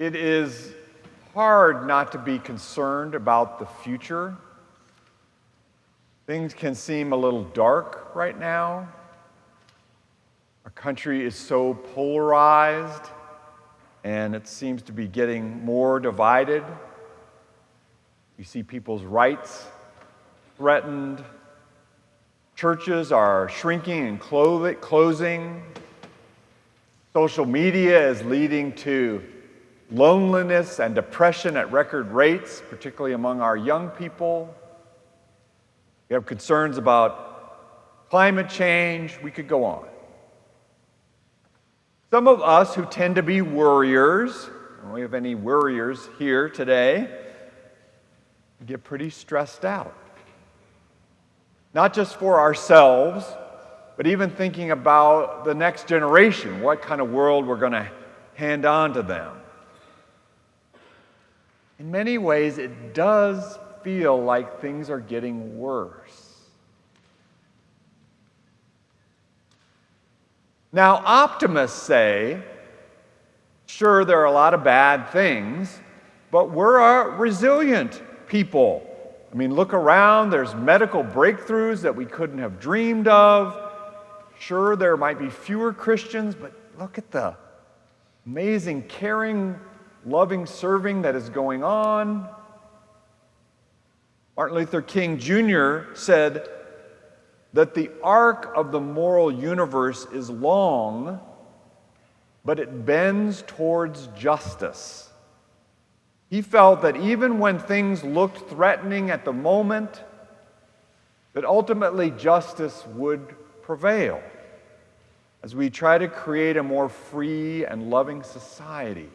It is hard not to be concerned about the future. Things can seem a little dark right now. Our country is so polarized, and it seems to be getting more divided. You see people's rights threatened. Churches are shrinking and closing. Social media is leading to loneliness and depression at record rates, particularly among our young people. We have concerns about climate change. We could go on. Some of us who tend to be worriers, don't we have any worriers here today, get pretty stressed out. Not just for ourselves, but even thinking about the next generation, what kind of world we're going to hand on to them. In many ways, it does feel like things are getting worse. Now, optimists say, sure, there are a lot of bad things, but we're a resilient people. I mean, look around, there's medical breakthroughs that we couldn't have dreamed of. Sure, there might be fewer Christians, but look at the amazing caring, loving serving that is going on. Martin Luther King Jr. said that the arc of the moral universe is long, but it bends towards justice. He felt that even when things looked threatening at the moment, that ultimately justice would prevail as we try to create a more free and loving society.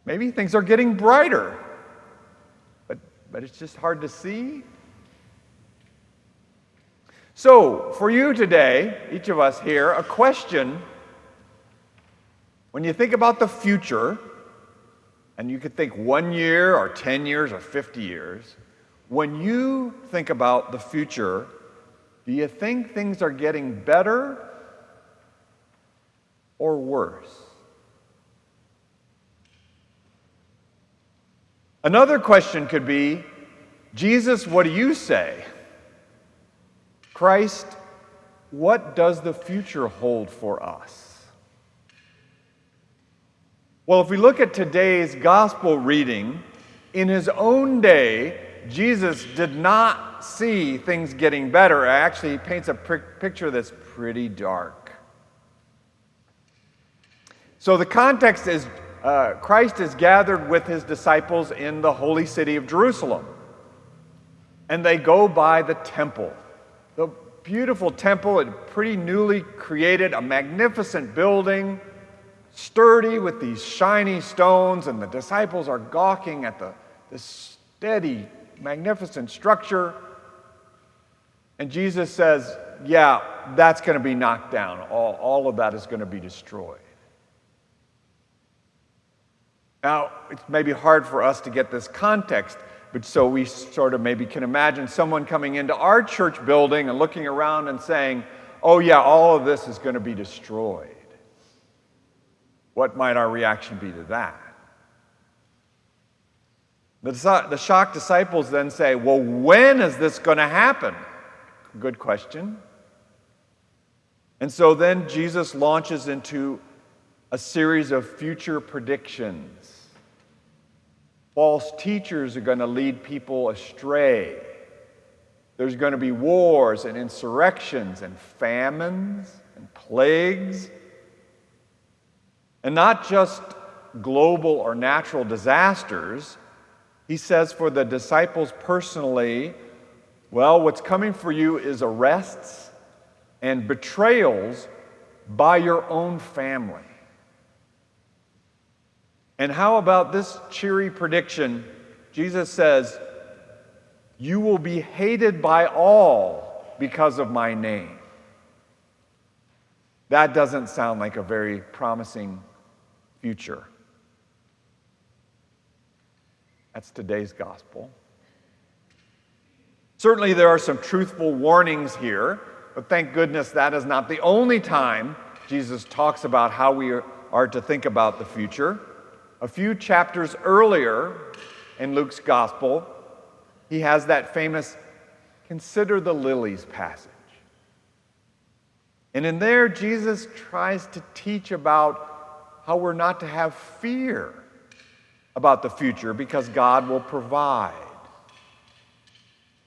Maybe things are getting brighter, but it's just hard to see. So, for you today, each of us here, a question. When you think about the future, and you could think 1 year or 10 years or 50 years, when you think about the future, do you think things are getting better or worse? Another question could be, Jesus, what do you say? Christ, what does the future hold for us? Well, if we look at today's gospel reading, in his own day, Jesus did not see things getting better. Actually, he paints a picture that's pretty dark. So the context is Christ is gathered with his disciples in the holy city of Jerusalem. And they go by the temple. The beautiful temple, pretty newly created, a magnificent building, sturdy with these shiny stones, and the disciples are gawking at this steady, magnificent structure. And Jesus says, yeah, that's going to be knocked down. All of that is going to be destroyed. Now, it's maybe hard for us to get this context, but so we sort of maybe can imagine someone coming into our church building and looking around and saying, oh yeah, all of this is going to be destroyed. What might our reaction be to that? The shocked disciples then say, well, when is this going to happen? Good question. And so then Jesus launches into a series of future predictions. False teachers are going to lead people astray. There's going to be wars and insurrections and famines and plagues. And not just global or natural disasters. He says for the disciples personally, well, what's coming for you is arrests and betrayals by your own family. And how about this cheery prediction? Jesus says, you will be hated by all because of my name. That doesn't sound like a very promising future. That's today's gospel. Certainly there are some truthful warnings here, but thank goodness that is not the only time Jesus talks about how we are to think about the future. A few chapters earlier in Luke's gospel, he has that famous "consider the lilies" passage. And in there, Jesus tries to teach about how we're not to have fear about the future because God will provide.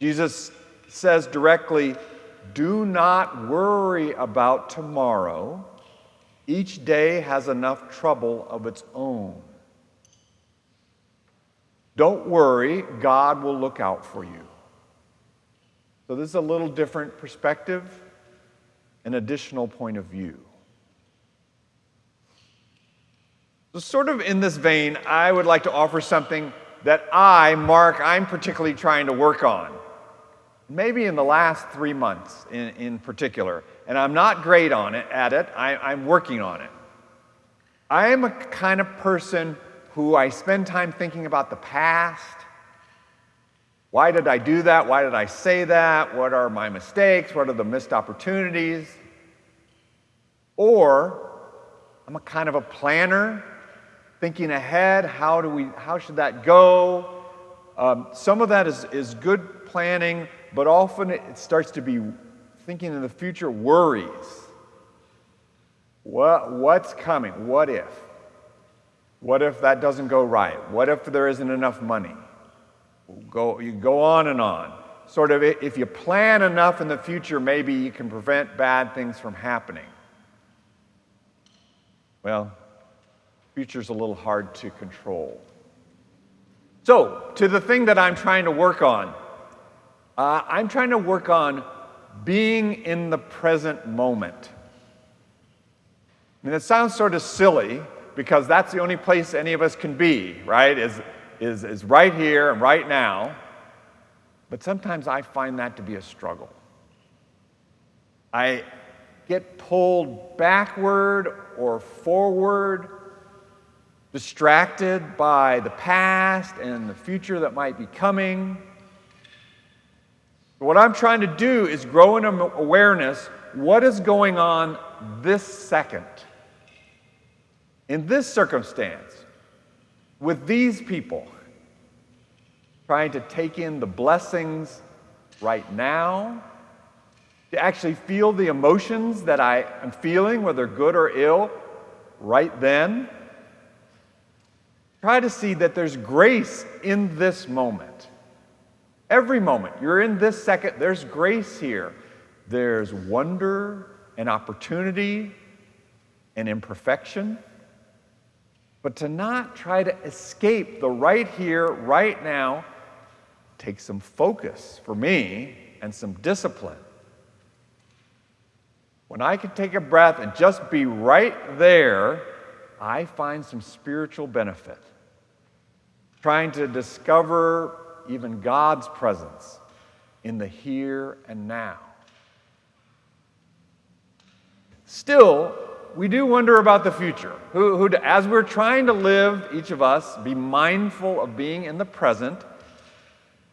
Jesus says directly, "Do not worry about tomorrow. Each day has enough trouble of its own." Don't worry, God will look out for you. So this is a little different perspective, an additional point of view. So sort of in this vein, I would like to offer something that I'm particularly trying to work on. Maybe in the last 3 months in particular. And I'm not great at it. I'm working on it. I am a kind of person who I spend time thinking about the past. Why did I do that? Why did I say that? What are my mistakes? What are the missed opportunities? Or I'm a kind of a planner, thinking ahead. How should that go? Some of that is good planning, but often it starts to be thinking in the future worries. What's coming? What if? What if that doesn't go right? What if there isn't enough money? You go on and on. Sort of, if you plan enough in the future, maybe you can prevent bad things from happening. Well, the future's a little hard to control. So, to the thing that I'm trying to work on. I'm trying to work on being in the present moment. I mean, it sounds sort of silly, because that's the only place any of us can be, right? Is right here and right now. But sometimes I find that to be a struggle. I get pulled backward or forward, distracted by the past and the future that might be coming. What I'm trying to do is grow in awareness, what is going on this second? In this circumstance, with these people, trying to take in the blessings right now, to actually feel the emotions that I am feeling, whether good or ill, right then. Try to see that there's grace in this moment. Every moment, you're in this second, there's grace here. There's wonder and opportunity and imperfection. But to not try to escape the right here, right now, takes some focus for me and some discipline. When I can take a breath and just be right there, I find some spiritual benefit. Trying to discover even God's presence in the here and now. Still, we do wonder about the future. As we're trying to live, each of us, be mindful of being in the present.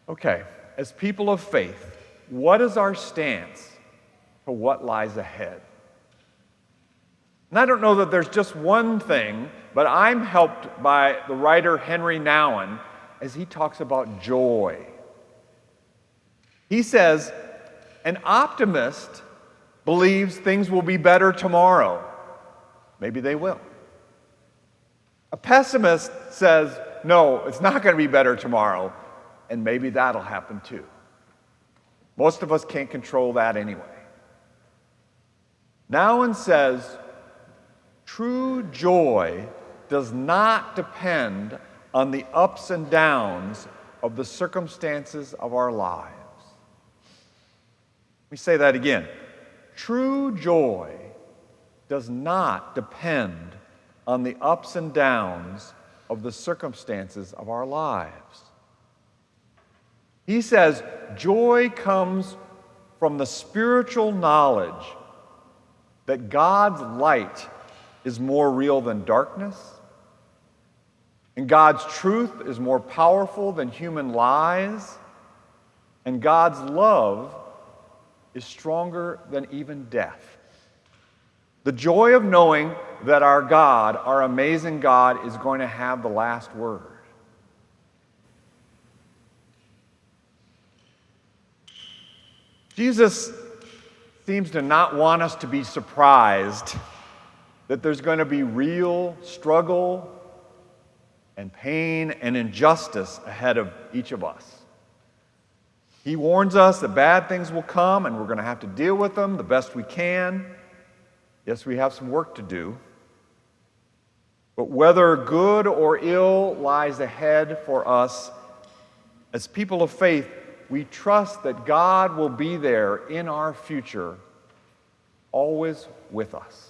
Okay, as people of faith, what is our stance for what lies ahead? And I don't know that there's just one thing, but I'm helped by the writer Henry Nouwen as he talks about joy. He says, an optimist believes things will be better tomorrow. Maybe they will. A pessimist says, no, it's not going to be better tomorrow, and maybe that'll happen too. Most of us can't control that anyway. Nouwen says, true joy does not depend on the ups and downs of the circumstances of our lives. Let me say that again. True joy does not depend on the ups and downs of the circumstances of our lives. He says, joy comes from the spiritual knowledge that God's light is more real than darkness, and God's truth is more powerful than human lies, and God's love is stronger than even death. The joy of knowing that our God, our amazing God, is going to have the last word. Jesus seems to not want us to be surprised that there's going to be real struggle and pain and injustice ahead of each of us. He warns us that bad things will come and we're going to have to deal with them the best we can. Yes, we have some work to do. But whether good or ill lies ahead for us, as people of faith, we trust that God will be there in our future, always with us.